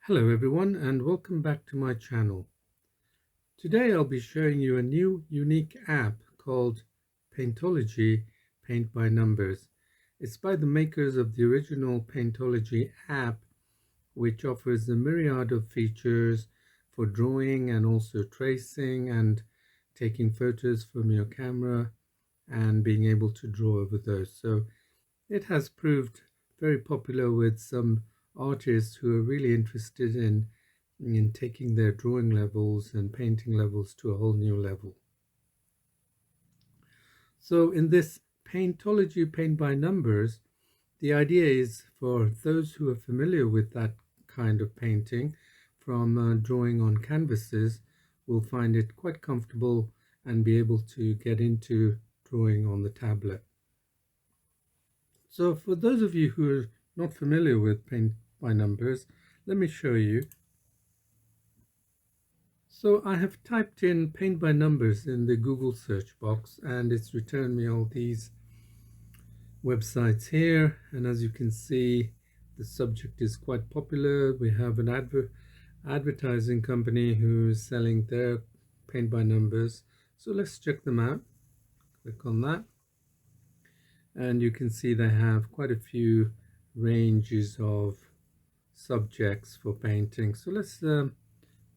Hello everyone and welcome back to my channel. Today I'll be showing you a new unique app called Paintology Paint by Numbers. It's by the makers of the original Paintology app, which offers a myriad of features for drawing and also tracing and taking photos from your camera and being able to draw over those. So it has proved very popular with some artists who are really interested in taking their drawing levels and painting levels to a whole new level. So in this Paintology Paint by Numbers, the idea is for those who are familiar with that kind of painting from drawing on canvases will find it quite comfortable and be able to get into drawing on the tablet. So for those of you who are not familiar with Paint by Numbers, let me show you. So I have typed in Paint by Numbers in the Google search box and it's returned me all these websites here, and as you can see the subject is quite popular. We have an advertising company who's selling their Paint by Numbers, so let's check them out. Click on that and you can see they have quite a few ranges of subjects for painting. So let's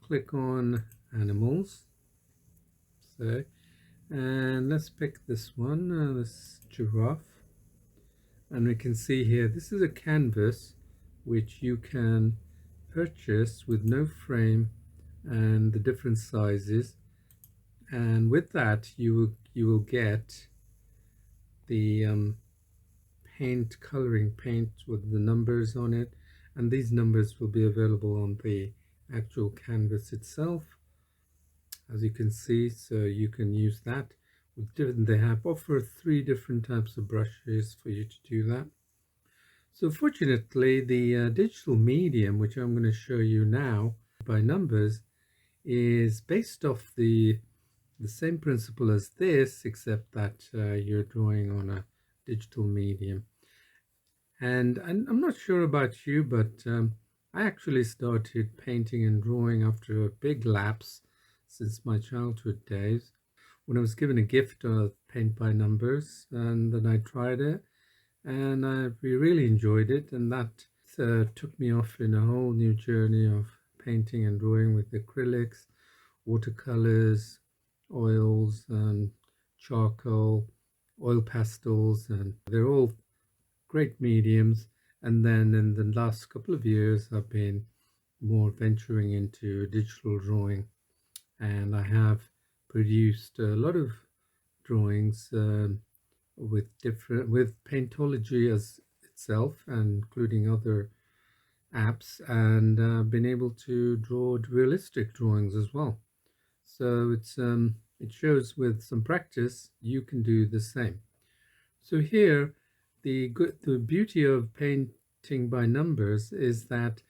click on animals, and let's pick this one, this giraffe, and we can see here this is a canvas which you can purchase with no frame and the different sizes, and with that you will get the coloring paint with the numbers on it, and these numbers will be available on the actual canvas itself, as you can see. So you can use that with different, they have offer 3 different types of brushes for you to do that. So fortunately the digital medium, which I'm going to show you now by numbers, is based off the same principle as this, except that you're drawing on a digital medium. And I'm not sure about you, but I actually started painting and drawing after a big lapse since my childhood days, when I was given a gift of Paint by Numbers, and then I tried it and I really enjoyed it, and that took me off in a whole new journey of painting and drawing with acrylics, watercolors, oils and charcoal, oil pastels, and they're all great mediums. And then in the last couple of years I've been more venturing into digital drawing, and I have produced a lot of drawings with Paintology as itself, and including other apps, and been able to draw realistic drawings as well. So it shows with some practice you can do the same. So here the beauty of painting by numbers is that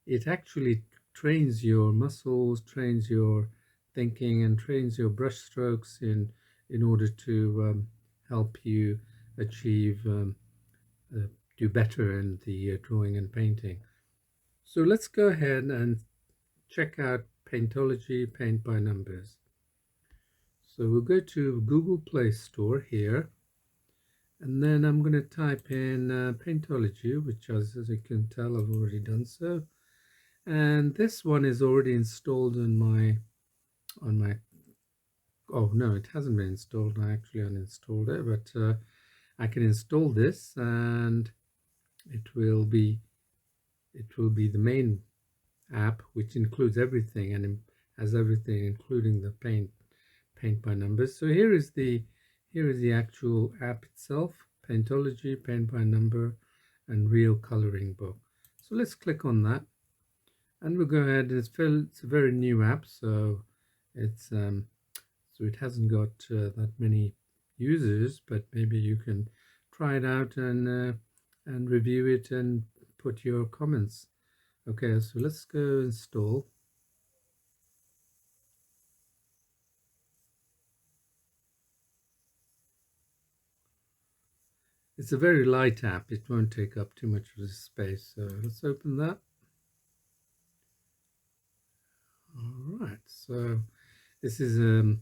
it actually trains your muscles, trains your thinking, and trains your brush strokes in order to help you achieve do better in the drawing and painting. So let's go ahead and check out Paintology Paint by Numbers. So we'll go to Google Play Store here, and then I'm going to type in Paintology, which as you can tell I've already done so, and this one is already installed on my oh no, it hasn't been installed. I actually uninstalled it, but I can install this and it will be the main app, which includes everything and has everything, including the paint by numbers. So here is the actual app itself, Paintology Paint by Number and Real Coloring Book. So let's click on that and we'll go ahead. It's a very new app, so it's so it hasn't got that many users, but maybe you can try it out and review it and put your comments. Okay, so let's go install. It's a very light app. It won't take up too much of the space. So let's open that. So this is a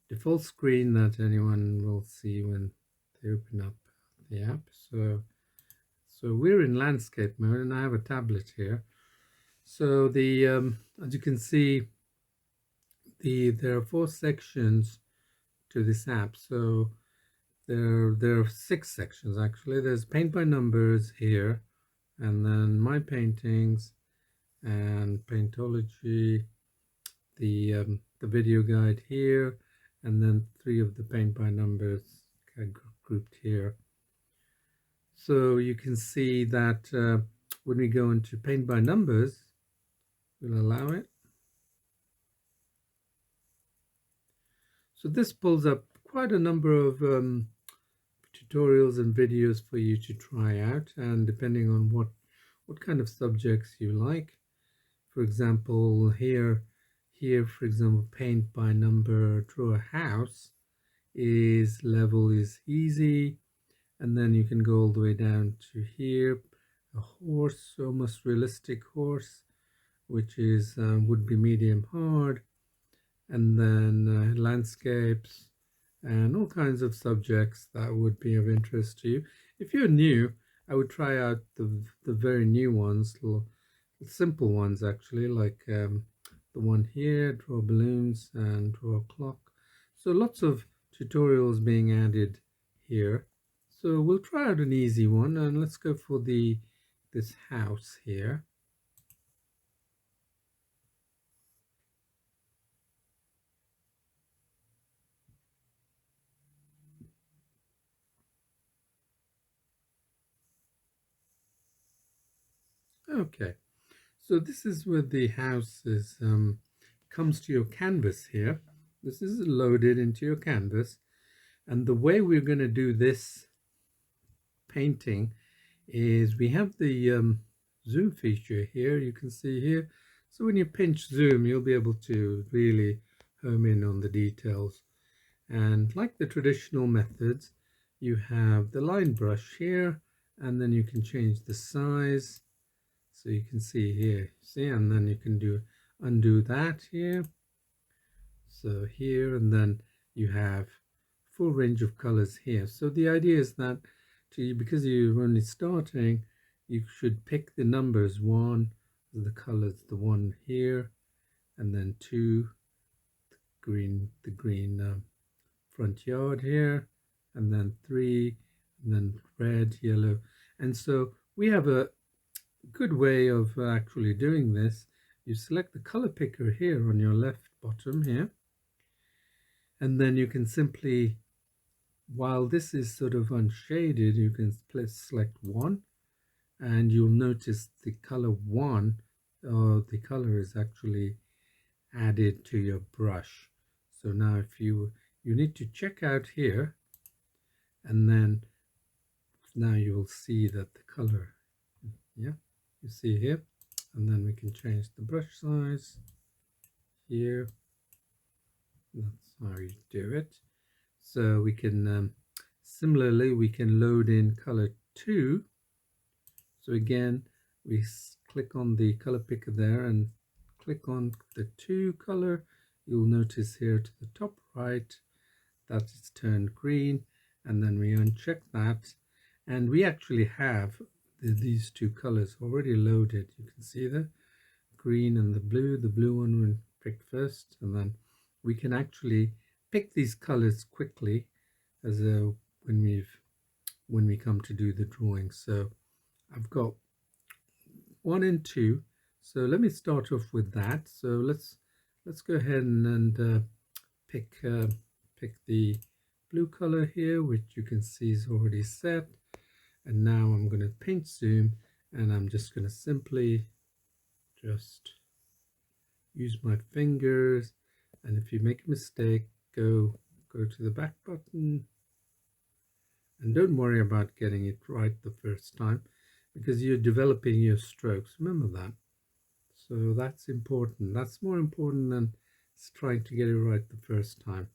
default screen that anyone will see when they open up the app. So we're in landscape mode, and I have a tablet here. So the as you can see, there are 4 sections to this app. So there are 6 sections actually. There's paint by numbers here, and then my paintings and Paintology, the video guide here, and then 3 of the paint by numbers grouped here. So you can see that when we go into paint by numbers, we'll allow it. So this pulls up quite a number of tutorials and videos for you to try out, and depending on what kind of subjects you like. For example, here for example, paint by number, draw a house level is easy, and then you can go all the way down to here, a horse, almost realistic horse, which is would be medium hard, and then landscapes and all kinds of subjects that would be of interest to you. If you're new, I would try out the very new ones, simple ones actually, like the one here, draw balloons and draw a clock. So lots of tutorials being added here. So we'll try out an easy one, and let's go for this house here. Okay, so this is where the house is comes to your canvas here. This is loaded into your canvas, and the way we're going to do this painting is we have the zoom feature here, you can see here. So when you pinch zoom, you'll be able to really home in on the details. And like the traditional methods, you have the line brush here, and then you can change the size. So you can see here, see, and then you can undo that here. So here, and then you have full range of colors here. So the idea is that because you're only starting, you should pick the numbers 1, the colors, the 1 here, and then 2, the green front yard here, and then 3, and then red, yellow. And so we have a good way of actually doing this. You select the color picker here on your left bottom here, and then you can simply, while this is sort of unshaded, you can select 1, and you'll notice the color 1, the color is actually added to your brush. So now if you need to check out here, and then now you will see that the color, yeah, you see here, and then we can change the brush size here. That's how you do it. So we can similarly we can load in color 2. So again, we click on the color picker there and click on the 2 color. You'll notice here to the top right that it's turned green, and then we uncheck that, and we actually have these 2 colors already loaded. You can see the green and the blue one we picked first, and then we can actually pick these colors quickly as when we come to do the drawing. So I've got 1 and 2, so let me start off with that. So let's go ahead and pick the blue color here, which you can see is already set. And now I'm going to pinch zoom, and I'm just going to simply just use my fingers, and if you make a mistake, go to the back button, and don't worry about getting it right the first time, because you're developing your strokes, remember that. So that's important. That's more important than trying to get it right the first time.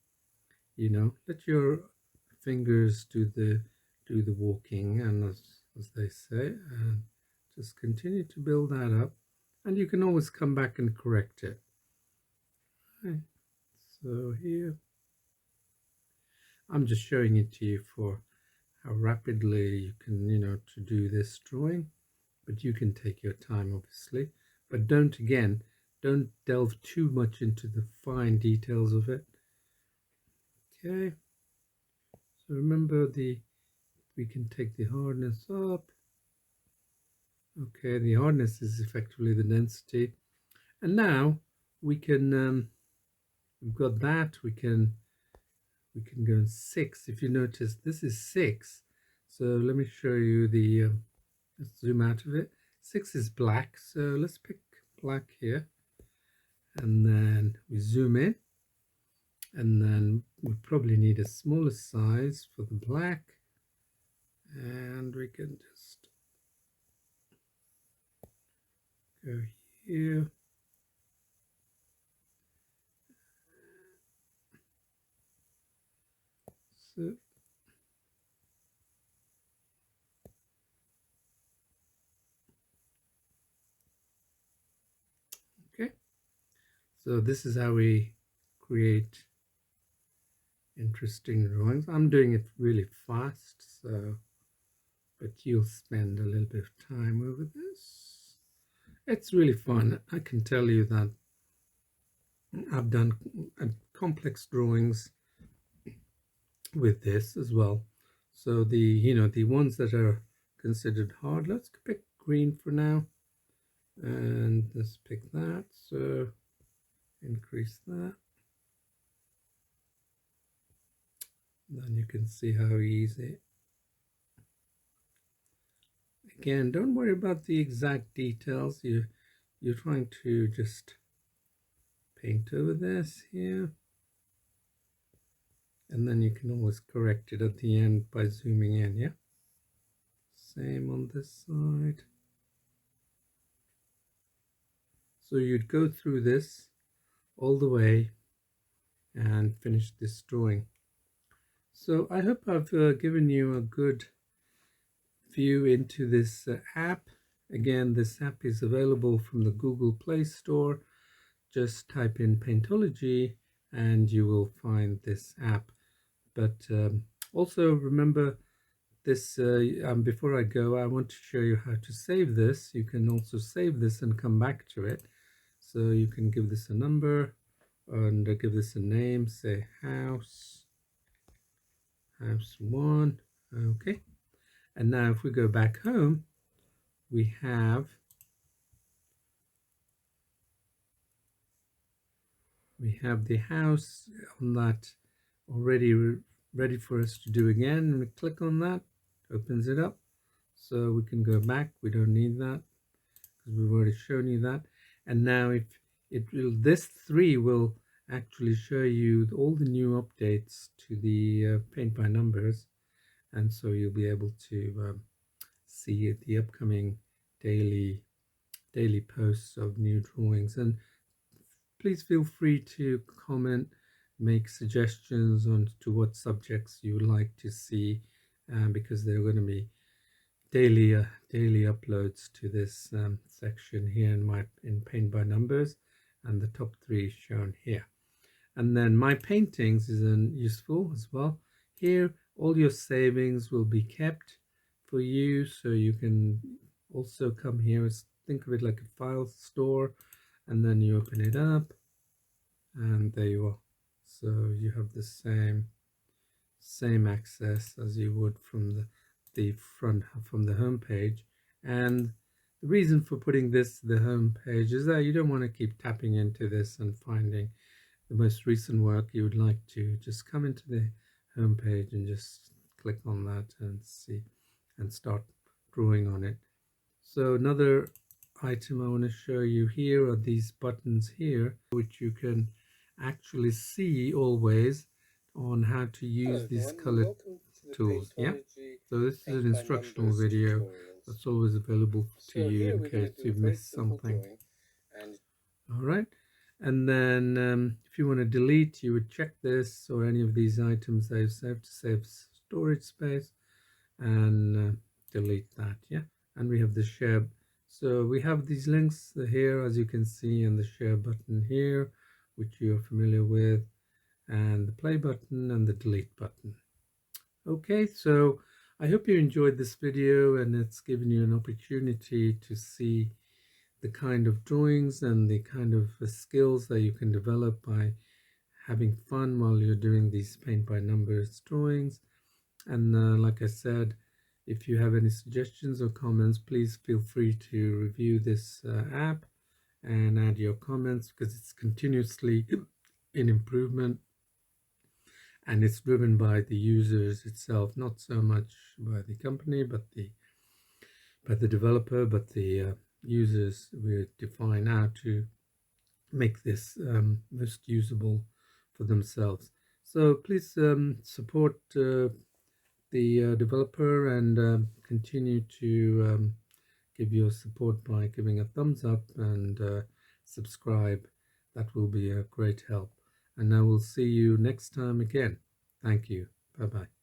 You know, let your fingers do the walking, and as they say, and just continue to build that up, and you can always come back and correct it. Right. So here, I'm just showing it to you for how rapidly you can, to do this drawing, but you can take your time, obviously. But don't delve too much into the fine details of it. Okay. So remember we can take the hardness up. Okay, the hardness is effectively the density. And now we can, we've got that, we can go in 6. If you notice, this is 6. So let me show you the, let's zoom out of it. 6 is black, so let's pick black here. And then we zoom in. And then we probably need a smaller size for the black. And we can just go here. So okay, so this is how we create interesting drawings. I'm doing it really fast, so but you'll spend a little bit of time over this. It's really fun. I can tell you that I've done complex drawings with this as well. So the ones that are considered hard, let's pick green for now, and let's pick that. So increase that. Then you can see how easy. Again, don't worry about the exact details. You're trying to just paint over this here. And then you can always correct it at the end by zooming in, yeah? Same on this side. So you'd go through this all the way and finish this drawing. So I hope I've given you a good view into this app. Again, this app is available from the Google Play Store. Just type in Paintology and you will find this app. But also remember this, before I go, I want to show you how to save this. You can also save this and come back to it. So you can give this a number and give this a name, say house 1. Okay. And now if we go back home, we have the house on that already ready for us to do again. And we click on that, opens it up. So we can go back. We don't need that because we've already shown you that. And now if it will, this 3 will actually show you all the new updates to the Paint by Numbers. And so you'll be able to see the upcoming daily posts of new drawings. And please feel free to comment, make suggestions on to what subjects you would like to see, because there are going to be daily uploads to this section here in Paint by Numbers, and the top 3 is shown here. And then my paintings is useful as well. Here all your savings will be kept for you, so you can also come here, think of it like a file store, and then you open it up and there you are. So you have the same access as you would from the front, from the home page. And the reason for putting this to the home page is that you don't want to keep tapping into this and finding the most recent work. You would like to just come into the home page and just click on that and see and start drawing on it. So another item I want to show you here are these buttons here, which you can actually see always on how to use these color tools. Yeah, so this is an instructional video that's always available to you in case you've missed something. All right, and then if you want to delete, you would check this or any of these items they've saved to save storage space, and delete that. Yeah, and we have the share. So we have these links here, as you can see, and the share button here. which you're familiar with, and the play button and the delete button. Okay, so I hope you enjoyed this video, and it's given you an opportunity to see the kind of drawings and the kind of skills that you can develop by having fun while you're doing these paint by numbers drawings. And like I said, if you have any suggestions or comments, please feel free to review this app and add your comments, because it's continuously in improvement, and it's driven by the users itself, not so much by the company, but the developer, but the users will define how to make this most usable for themselves. So please support the developer, and continue to give your support by giving a thumbs up and subscribe. That will be a great help. And I will see you next time again. Thank you. Bye bye.